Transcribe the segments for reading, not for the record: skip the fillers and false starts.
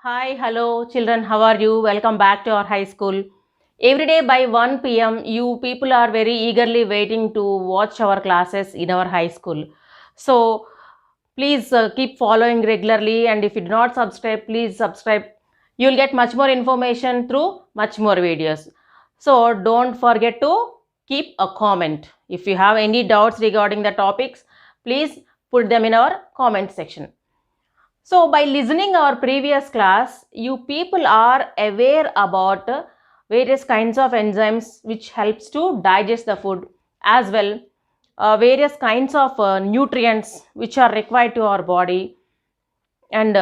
Hi, hello children, how are you? Welcome back to our high school. Every day by 1 p.m., you people are very eagerly waiting to watch our classes in our high school. So, please keep following regularly, and if you do not subscribe, please subscribe. You'll get much more information through much more videos. So, don't forget to keep a comment. If you have any doubts regarding the topics, please put them in our comment section. So, by listening our previous class, you people are aware about various kinds of enzymes which helps to digest the food, as well various kinds of nutrients which are required to our body, and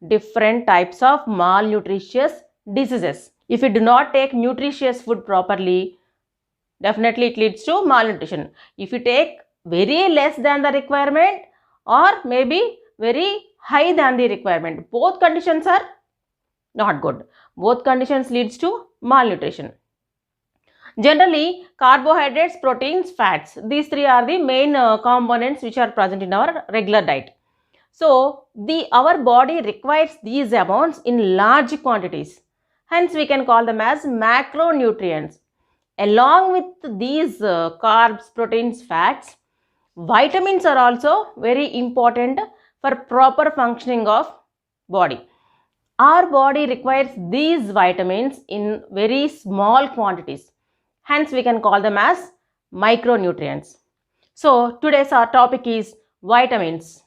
different types of malnutritious diseases. If you do not take nutritious food properly, definitely it leads to malnutrition. If you take very less than the requirement, or maybe very high than the requirement, both conditions are not good. Both conditions leads to malnutrition. Generally, carbohydrates, proteins, fats, these three are the main components which are present in our regular diet. So, our body requires these amounts in large quantities. Hence, we can call them as macronutrients. Along with these carbs, proteins, fats, vitamins are also very important for proper functioning of body. Our body requires these vitamins in very small quantities. Hence, we can call them as micronutrients. So, today's our topic is vitamins.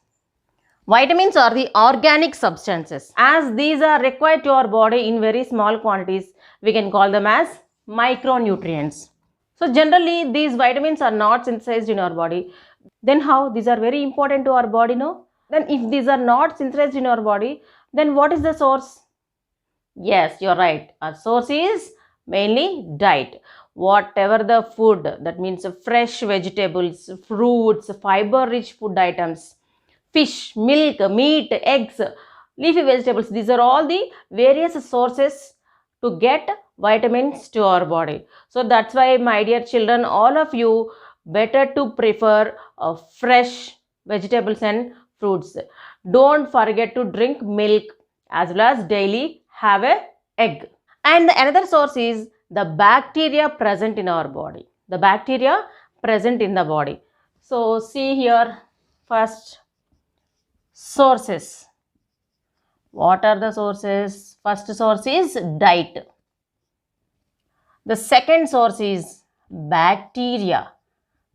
Vitamins are the organic substances. As these are required to our body in very small quantities, we can call them as micronutrients. So generally these vitamins are not synthesized in our body. Then how? These are very important to our body, no? Then if these are not synthesized in our body, then what is the source? Yes, you're right. Our source is mainly diet. Whatever the food, that means fresh vegetables, fruits, fiber-rich food items, fish, milk, meat, eggs, leafy vegetables, these are all the various sources to get vitamins to our body. So that's why, my dear children, all of you better to prefer fresh vegetables and fruits. Don't forget to drink milk, as well as daily have a egg. And another source is the bacteria present in our body. The bacteria present in the body. So see here, first sources. What are the sources? First source is diet. The second source is bacteria.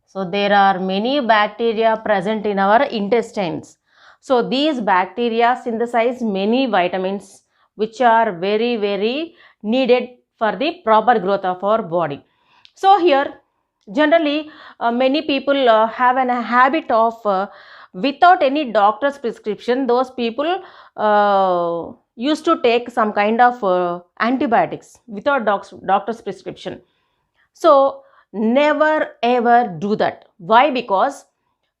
So there are many bacteria present in our intestines. So these bacteria synthesize many vitamins which are very needed for the proper growth of our body. So here generally many people have a habit of without any doctor's prescription, those people used to take some kind of antibiotics without doctor's prescription. So never ever do that. Why? Because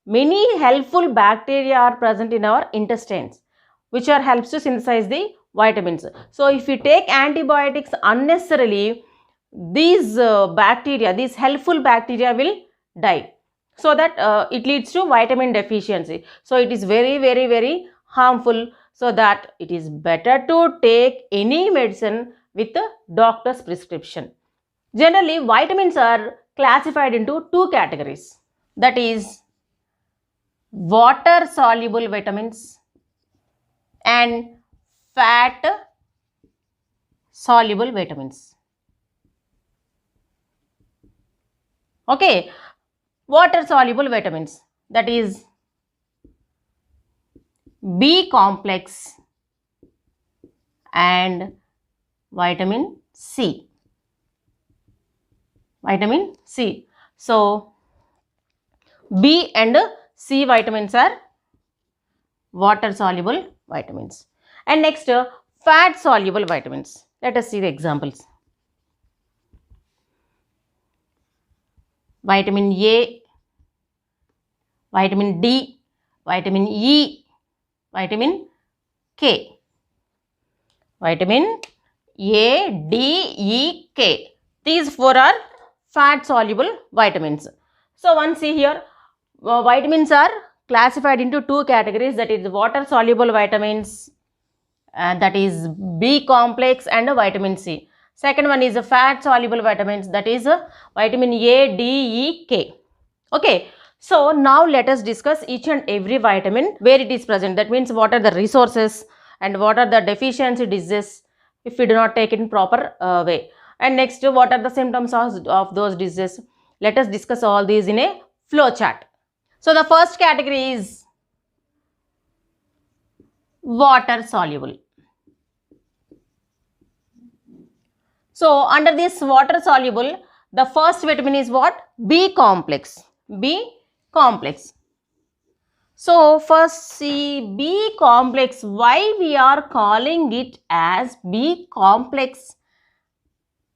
many helpful bacteria are present in our intestines which are helps to synthesize the vitamins. So if you take antibiotics unnecessarily, these bacteria, these helpful bacteria will die, so that it leads to vitamin deficiency. So it is very harmful, so that it is better to take any medicine with a doctor's prescription. Generally, vitamins are classified into two categories, that is water soluble vitamins and fat soluble vitamins. Okay, water soluble vitamins, that is B complex and vitamin C. Vitamin C. So B and C vitamins are water soluble vitamins. And next, fat soluble vitamins. Let us see the examples. Vitamin A, vitamin D, vitamin E, vitamin K. Vitamin A, D, E, K. These four are fat soluble vitamins. So once see here, vitamins are classified into two categories, that is water soluble vitamins that is B complex and vitamin C. Second one is a fat soluble vitamins, that is vitamin A, D, E, K. Okay, so now let us discuss each and every vitamin where it is present. That means what are the resources and what are the deficiency diseases if we do not take it in proper way. And next, what are the symptoms of those diseases. Let us discuss all these in a flow chart. So the first category is water soluble. So under this water soluble, the first vitamin is what? B complex. B complex. So first see B complex. Why we are calling it as B complex?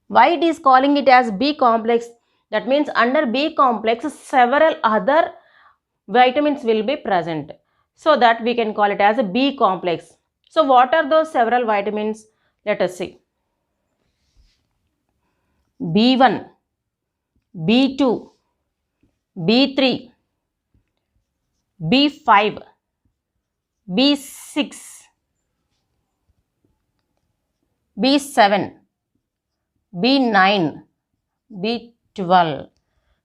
Why it is calling it as B complex? That means under B complex several other vitamins will be present. So that we can call it as a B complex. So what are those several vitamins? Let us see. B1, B2, B3, B5, B6, B7, B9, B12.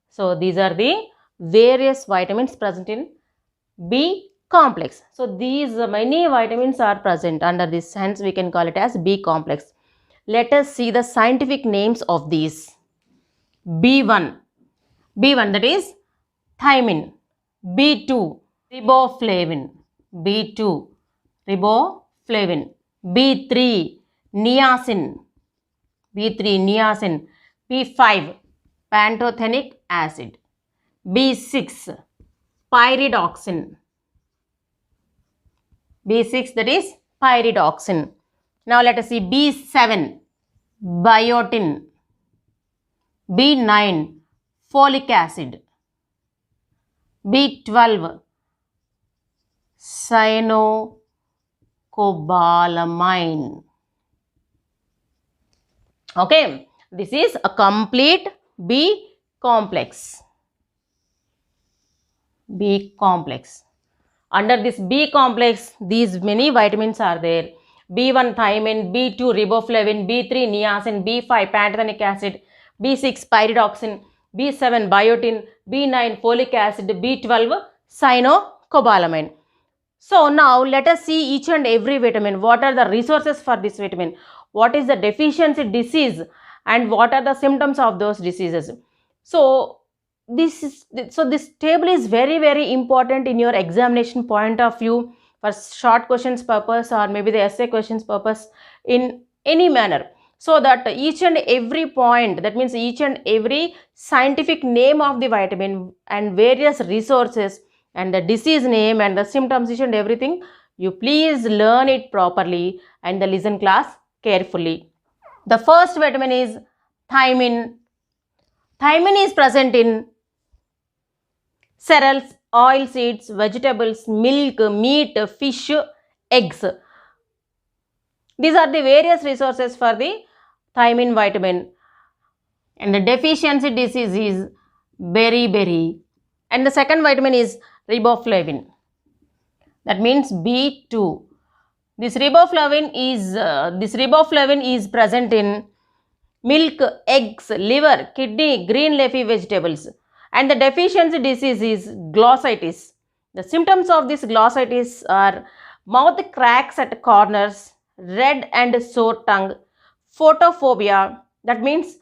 So these are the various vitamins present in B complex. So these many vitamins are present under this, hence we can call it as B complex. Let us see the scientific names of these. B1, that is thiamine. B2, riboflavin. B2, riboflavin. B3, niacin. B3, niacin. B5, pantothenic acid. B6, pyridoxine. B6, that is pyridoxine. Now let us see B7, biotin. B9, folic acid. B12, cyanocobalamin. Okay, this is a complete B complex. B complex. Under this B complex, these many vitamins are there. B1 thiamine, B2 riboflavin, B3 niacin, B5 pantothenic acid, B6 pyridoxine, B7 biotin, B9 folic acid, B12 cyanocobalamin. So now let us see each and every vitamin. What are the resources for this vitamin? What is the deficiency disease and what are the symptoms of those diseases? So this table is very important in your examination point of view for short questions purpose or maybe the essay questions purpose in any manner. So that each and every point, that means each and every scientific name of the vitamin and various resources and the disease name and the symptoms, each and everything, you please learn it properly and the listen class carefully. The first vitamin is thiamine. Thiamine is present in cereals, oil seeds, vegetables, milk, meat, fish, eggs. These are the various resources for the thiamine vitamin. And the deficiency disease is beriberi. And the second vitamin is riboflavin. That means B2. This riboflavin is present in milk, eggs, liver, kidney, green leafy vegetables. And the deficiency disease is glossitis. The symptoms of this glossitis are mouth cracks at corners, red and sore tongue, photophobia. That means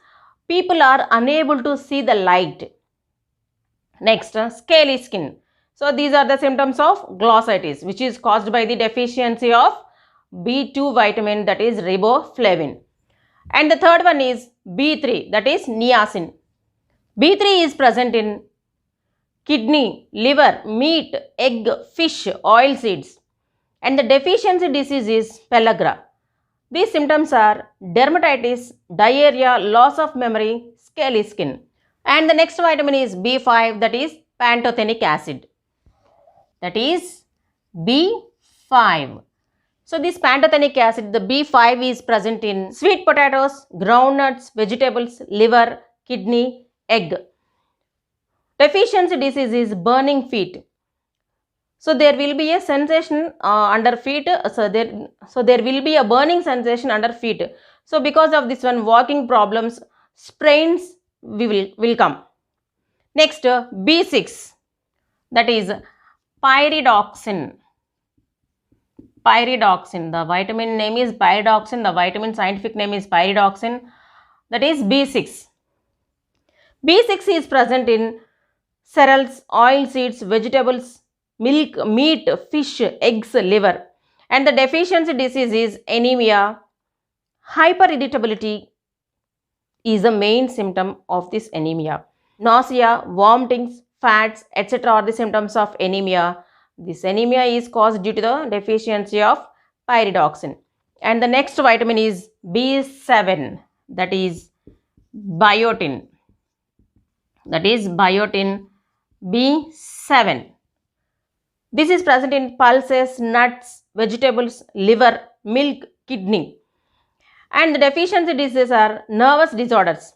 people are unable to see the light. Next, scaly skin. So these are the symptoms of glossitis, which is caused by the deficiency of B2 vitamin, that is riboflavin. And the third one is B3, that is niacin. B3 is present in kidney, liver, meat, egg, fish, oil seeds. And the deficiency disease is pellagra. These symptoms are dermatitis, diarrhea, loss of memory, scaly skin. And the next vitamin is B5, that is pantothenic acid. That is B5. So this pantothenic acid, the B5 is present in sweet potatoes, groundnuts, vegetables, liver, kidney, egg. Deficiency disease is burning feet. So there will be a sensation under feet. So there will be a burning sensation under feet. So because of this one, walking problems, sprains will come. Next, B6, that is pyridoxine. Pyridoxine. The vitamin name is pyridoxine. The vitamin scientific name is pyridoxine. That is B6. B6 is present in cereals, oil seeds, vegetables, milk, meat, fish, eggs, liver. And the deficiency disease is anemia. Hyperirritability is the main symptom of this anemia. Nausea, vomitings, fats, etc. are the symptoms of anemia. This anemia is caused due to the deficiency of pyridoxine. And the next vitamin is B7, that is biotin. That is biotin B7. This is present in pulses, nuts, vegetables, liver, milk, kidney. And the deficiency diseases are nervous disorders.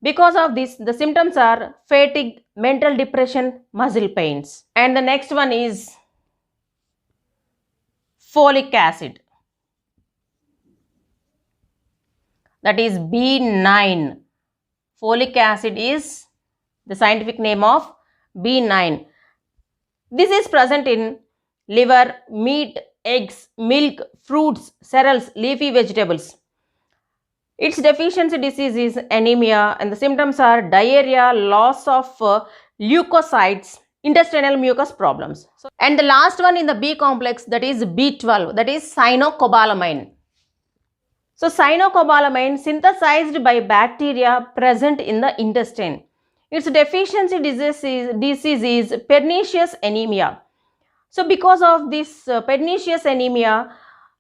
Because of this, the symptoms are fatigue, mental depression, muscle pains. And the next one is folic acid. That is B9. Folic acid is the scientific name of B9. This is present in liver, meat, eggs, milk, fruits, cereals, leafy vegetables. Its deficiency disease is anemia, and the symptoms are diarrhea, loss of leukocytes, intestinal mucus problems. And the last one in the B complex, that is B12, that is cyanocobalamin. So cyanocobalamin synthesized by bacteria present in the intestine. Its deficiency disease is pernicious anemia. So because of this pernicious anemia,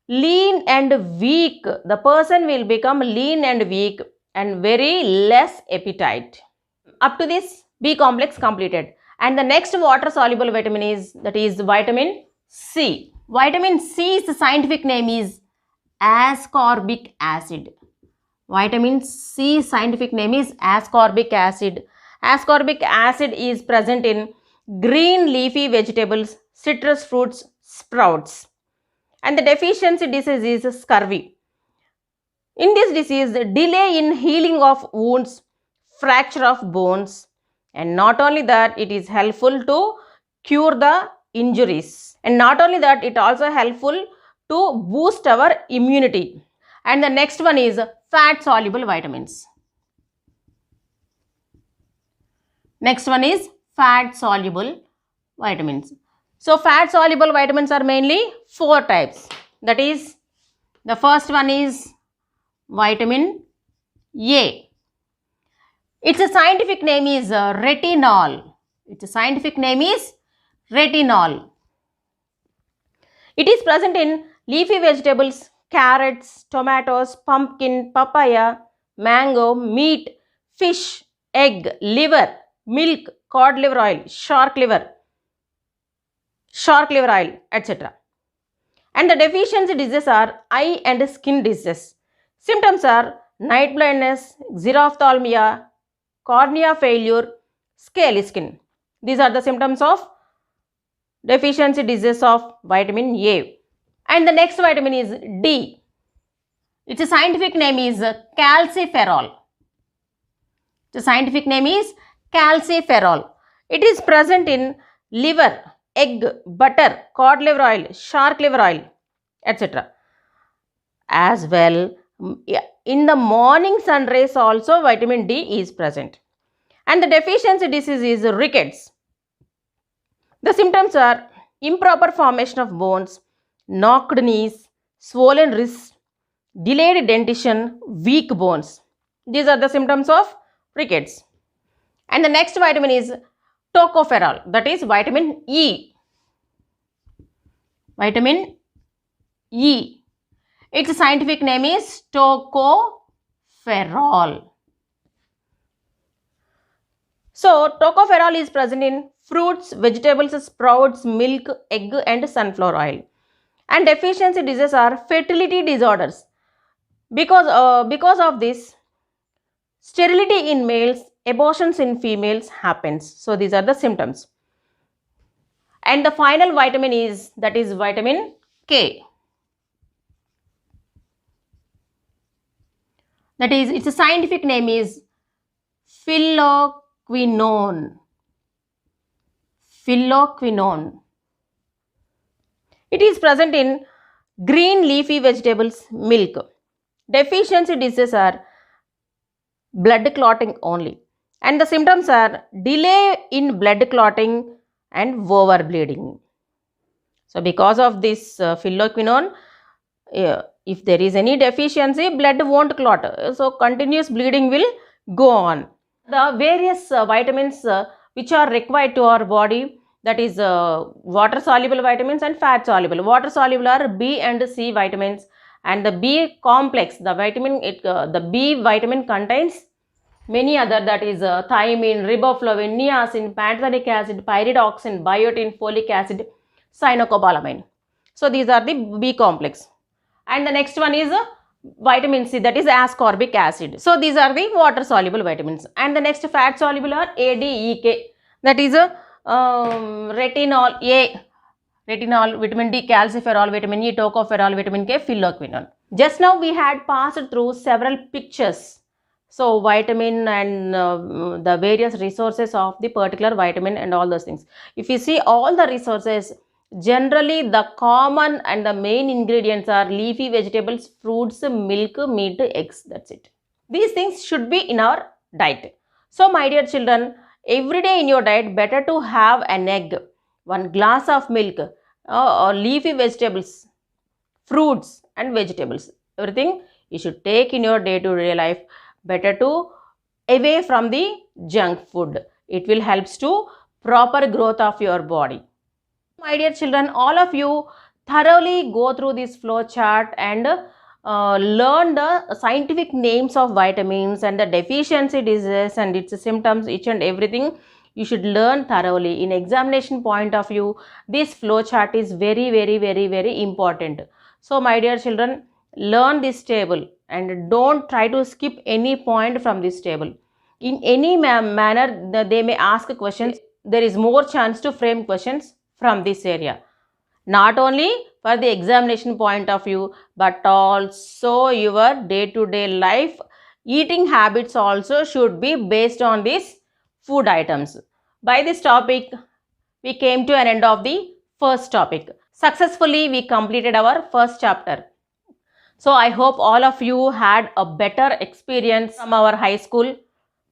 lean and weak, the person will become lean and weak and very less appetite. Up to this, B complex completed. And the next water soluble vitamin is, that is vitamin C. Vitamin C's scientific name is ascorbic acid. Vitamin C scientific name is ascorbic acid. Ascorbic acid is present in green leafy vegetables, citrus fruits, sprouts. And the deficiency disease is scurvy. In this disease, delay in healing of wounds, fracture of bones, and not only that, it is helpful to cure the injuries. And not only that, it also helpful to boost our immunity. And the next one is fat soluble vitamins. Next one is fat soluble vitamins. So fat soluble vitamins are mainly 4 types. That is, the first one is vitamin A. Its scientific name is retinol. Its scientific name is retinol. It is present in leafy vegetables, carrots, tomatoes, pumpkin, papaya, mango, meat, fish, egg, liver, milk, cod liver oil, shark liver oil, etc. And the deficiency diseases are eye and skin diseases. Symptoms are night blindness, xerophthalmia, cornea failure, scaly skin. These are the symptoms of deficiency disease of vitamin A. And the next vitamin is D. Its scientific name is calciferol. The scientific name is calciferol. It is present in liver, egg, butter, cod liver oil, shark liver oil, etc. As well, in the morning sun rays also vitamin D is present. And the deficiency disease is rickets. The symptoms are improper formation of bones, knocked knees, swollen wrists, delayed dentition, weak bones. These are the symptoms of rickets. And the next vitamin is tocopherol, that is vitamin E. Vitamin E. Its scientific name is tocopherol. So tocopherol is present in fruits, vegetables, sprouts, milk, egg and sunflower oil. And deficiency diseases are fertility disorders. Because of this, sterility in males, abortions in females happens. So these are the symptoms. And the final vitamin is, that is vitamin K. That is, its scientific name is phylloquinone. Phylloquinone. It is present in green leafy vegetables, milk. Deficiency diseases are blood clotting only. And the symptoms are delay in blood clotting and overbleeding. So, because of this phylloquinone, if there is any deficiency, blood won't clot. So, continuous bleeding will go on. The various vitamins which are required to our body, that is water soluble vitamins and fat soluble. Water soluble are B and C vitamins, and the B complex, the vitamin, the B vitamin contains many other, that is thiamine, riboflavin, niacin, pantothenic acid, pyridoxine, biotin, folic acid, cyanocobalamin. So these are the B complex. And the next one is vitamin C, that is ascorbic acid. So these are the water soluble vitamins. And the next fat soluble are A, D, E, K, that is retinol, A, retinol, vitamin D, calciferol, vitamin E, tocopherol, vitamin K, phylloquinone. Just now we had passed through several pictures. So vitamin and the various resources of the particular vitamin and all those things. If you see all the resources, generally the common and the main ingredients are leafy vegetables, fruits, milk, meat, eggs. That's it. These things should be in our diet. So my dear children, every day in your diet, better to have an egg, 1 glass of milk, or leafy vegetables, fruits and vegetables. Everything you should take in your day-to-day life. Better to away from the junk food. It will help to proper growth of your body. My dear children, all of you thoroughly go through this flow chart and learn the scientific names of vitamins and the deficiency diseases and its symptoms, each and everything you should learn thoroughly. In examination point of view, this flow chart is very, very, very, very important. So my dear children, learn this table and don't try to skip any point from this table. In any manner they may ask questions, there is more chance to frame questions from this area. Not only for the examination point of view, but also your day-to-day life eating habits also should be based on these food items. By this topic, we came to an end of the first topic. Successfully, we completed our first chapter. So I hope all of you had a better experience from our high school.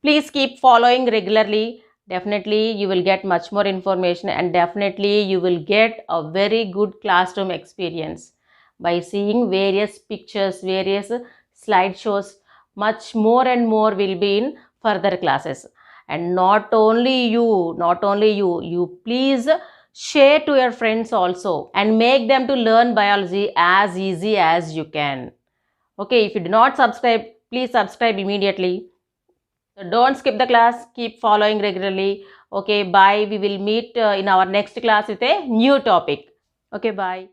Please keep following regularly. Definitely you will get much more information, and definitely you will get a very good classroom experience by seeing various pictures, various slideshows. Much more and more will be in further classes. And not only you please share to your friends also and make them to learn biology as easy as you can. Okay, if you do not subscribe, please subscribe immediately. So don't skip the class, keep following regularly. Okay, bye. We will meet in our next class with a new topic. Okay, bye.